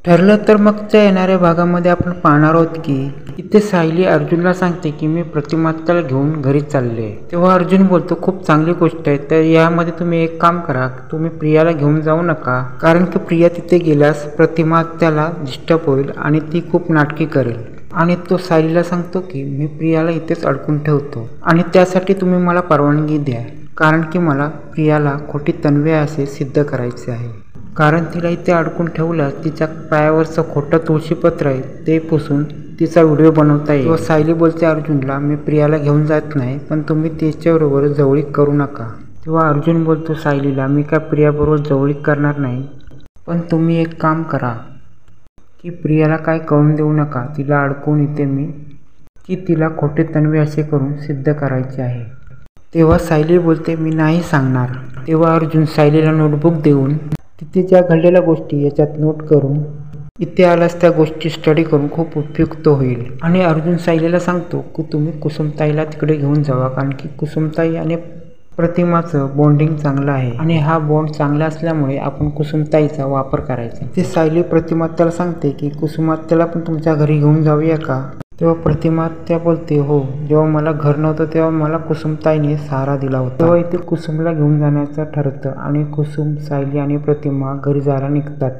ठरलं तर मगच्या येणाऱ्या भागामध्ये आपण पाहणार आहोत की इथे सायली अर्जुनला सांगते की मी प्रतिमाताला घेऊन घरी चालले. तेव्हा अर्जुन बोलतो खूप चांगली गोष्ट आहे, तर यामध्ये तुम्ही एक काम करा, तुम्ही प्रियाला घेऊन जाऊ नका, कारण की प्रिया तिथे गेल्यास प्रतिमा त्याला डिस्टर्ब होईल आणि ती खूप नाटकी करेल. आणि तो सायलीला सांगतो की मी प्रियाला इथेच अडकून ठेवतो आणि त्यासाठी तुम्ही मला परवानगी द्या, कारण की मला प्रियाला खोटी तन्वी असे सिद्ध करायचे आहे. कारण तिला इथे अडकून ठेवल्यास तिच्या पायावरचं खोटं तुळशीपत्र आहे ते पुसून तिचा व्हिडिओ बनवता येईल. व सायली बोलते अर्जुनला मी प्रियाला घेऊन जात नाही, पण तुम्ही तिच्याबरोबर जवळीक करू नका. तेव्हा अर्जुन बोलतो सायलीला मी काय प्रियाबरोबर जवळीक करणार नाही, पण तुम्ही एक काम करा की प्रियाला काय कळून देऊ नका, तिला अडकवून इथे मी की तिला खोटे तन्वी असे करून सिद्ध करायचे आहे. तेव्हा सायली बोलते मी नाही सांगणार. तेव्हा अर्जुन सायलीला नोटबुक देऊन तिथे ज्या घडलेल्या गोष्टी याच्यात नोट करून इथे आल्यास त्या गोष्टी स्टडी करून खूप उपयुक्त होईल. आणि अर्जुन सायलीला सांगतो की तुम्ही कुसुमताईला तिकडे घेऊन जावा, कारण की कुसुमताई आणि प्रतिमाचं बॉन्डिंग चांगलं आहे आणि हा बॉन्ड चांगला असल्यामुळे आपण कुसुमताईचा वापर करायचा. ते सायली प्रतिमात्याला सांगते की कुसुमात्याला पण तुमच्या घरी घेऊन जाऊया का. तेव्हा प्रतिमात्या बोलते हो, जेव्हा मला घर नव्हतं तेव्हा मला कुसुमताईने सहारा दिला होता. तेव्हा इथे कुसुमला घेऊन जाण्याचं ठरतं आणि कुसुम, सायली आणि प्रतिमा घरी जायला निघतात.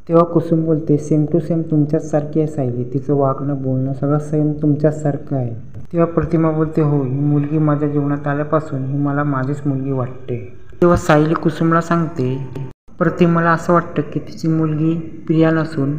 तेव्हा कुसुम बोलते सेम टू सेम तुमच्याच सारखी आहे सायली, तिचं वागणं बोलणं सगळं सेम तुमच्याच सारखं आहे. तेव्हा प्रतिमा बोलते हो, ही मुलगी माझ्या जीवनात आल्यापासून ही मला माझीच मुलगी वाटते. तेव्हा सायली कुसुमला सांगते प्रतिमाला असं वाटतं की तिची मुलगी प्रिया नसून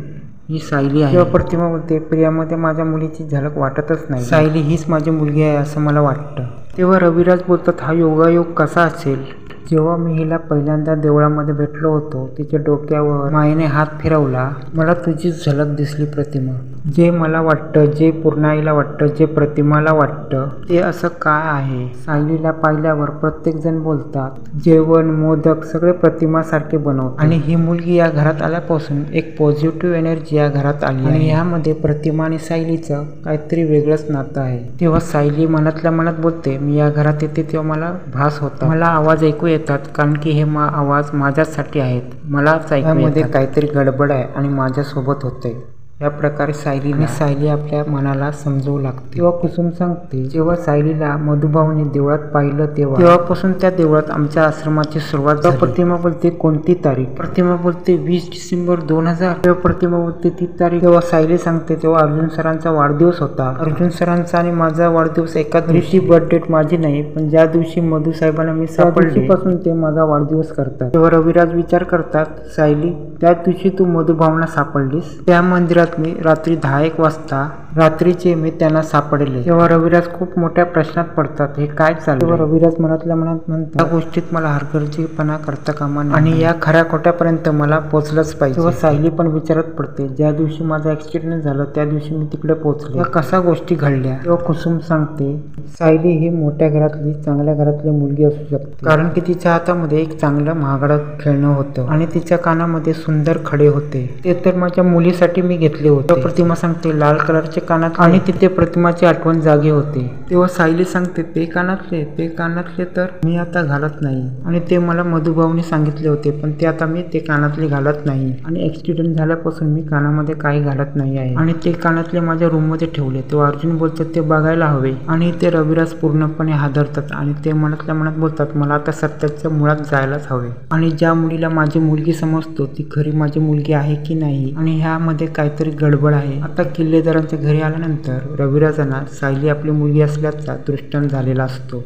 ही सायली आहे. तेव्हा प्रतिमा बोलते प्रियामध्ये माझ्या मुलीची झलक वाटतच नाही, सायली हीच माझी मुलगी आहे असं मला वाटतं. तेव्हा रविराज बोलतात हा योगायोग कसा असेल. जेव्हा मी हिला पहिल्यांदा देवळामध्ये भेटलो होतो तिच्या डोक्यावर मायेने हात फिरवला, मला तुझी झलक दिसली प्रतिमा. जे मला वाटतं, जे पूर्णाईला वाटतं, जे प्रतिमाला वाटतं ते असं काय आहे. सायलीला पाहिल्यावर प्रत्येक जण बोलतात जेवण मोदक सगळे प्रतिमासारखे बनवतात आणि ही मुलगी या घरात आल्यापासून एक पॉझिटिव्ह एनर्जी या घरात आली आणि यामध्ये प्रतिमा आणि सायलीचं काहीतरी वेगळंच नातं आहे. तेव्हा सायली मनातल्या मनात बोलते मी या घरात येते तेव्हा मला भास होता, मला आवाज ऐकू येतात, कारण की हे आवाज माझ्यासाठी आहेत, मलाच ऐकू येतात, काहीतरी गडबड आहे आणि माझ्यासोबत होते. या प्रकारे सायली आपल्या मनाला समजवू लागते. तेव्हा कुसुम सांगते जेव्हा सायलीला मधुभाऊने देवळात पाहिलं तेव्हापासून त्या देवळात आमच्या आश्रमाची सुरुवात झाली. प्रतिमा बोलते कोणती तारीख. प्रतिमा बोलते 20 डिसेंबर 2000. तेव्हा प्रतिमा बोलते ती तारीख. तेव्हा सायली सांगते तेव्हा अर्जुन सरांचा वाढदिवस होता. अर्जुन सरांचा आणि माझा वाढदिवस एका दिवशी. बर्थ डेट माझी नाही, पण ज्या दिवशी मधु साहेबांना मी सापडले पासून ते माझा वाढदिवस करतात. तेव्हा रविराज विचार करतात सायली त्या दिवशी तू मधुभाऊंना सापडलीस त्या मंदिरात मी रात्री 10-1 वाजता रात्रीचे मी त्यांना सापडले. तेव्हा रविराज खूप मोठ्या प्रश्नात पडतात हे काय चाललं. तेव्हा रविराज मनातल्या मनात म्हणतात या गोष्टीत मला हरगर्जीपणा करता कामा नये आणि या खऱ्या खोट्यापर्यंत मला पोहोचलंच पाहिजे. तेव्हा सायली पण विचारत पडते ज्या दिवशी माझा ऍक्सिडेंट झालं त्या दिवशी मी तिकडे पोहोचले, या कशा गोष्टी घडल्या. तेव्हा कुसुम सांगते सायली ही मोठ्या घरातली चांगल्या घरातली मुलगी असू शकते, कारण की तिच्या हातामध्ये एक चांगलं महागडं खेळणं होतं आणि तिच्या कानामध्ये सुंदर खडे होते, ते तर माझ्या मुलीसाठी मी घेतले होते. प्रतिमा सांगते लाल कलरचे कानात आणि तिथे प्रतिमाची आठवण जागी होते. तेव्हा सायली सांगते ते कानातले तर मी आता घालत नाही आणि ते मला मधुभाऊने सांगितले होते, पण ते आता मी ते कानातले घालत नाही आणि ऍक्सिडेंट झाल्यापासून मी कानामध्ये काही घालत नाही आहे आणि ते कानातले माझ्या रूम मध्ये ठेवले. तेव्हा अर्जुन बोलतात ते बघायला हवे आणि ते रविराज पूर्णपणे हादरतात आणि ते मनातल्या मनात बोलतात मला आता सत्याच्या मुळात जायलाच हवे आणि ज्या मुलीला माझी मुलगी समजतो ती खरी माझी मुलगी आहे की नाही आणि ह्यामध्ये काहीतरी गडबड आहे. आता किल्लेदारांच्या घरी आल्यानंतर रविराजांना सायली आपली मुलगी असल्याचा दृष्टांत झालेला असतो.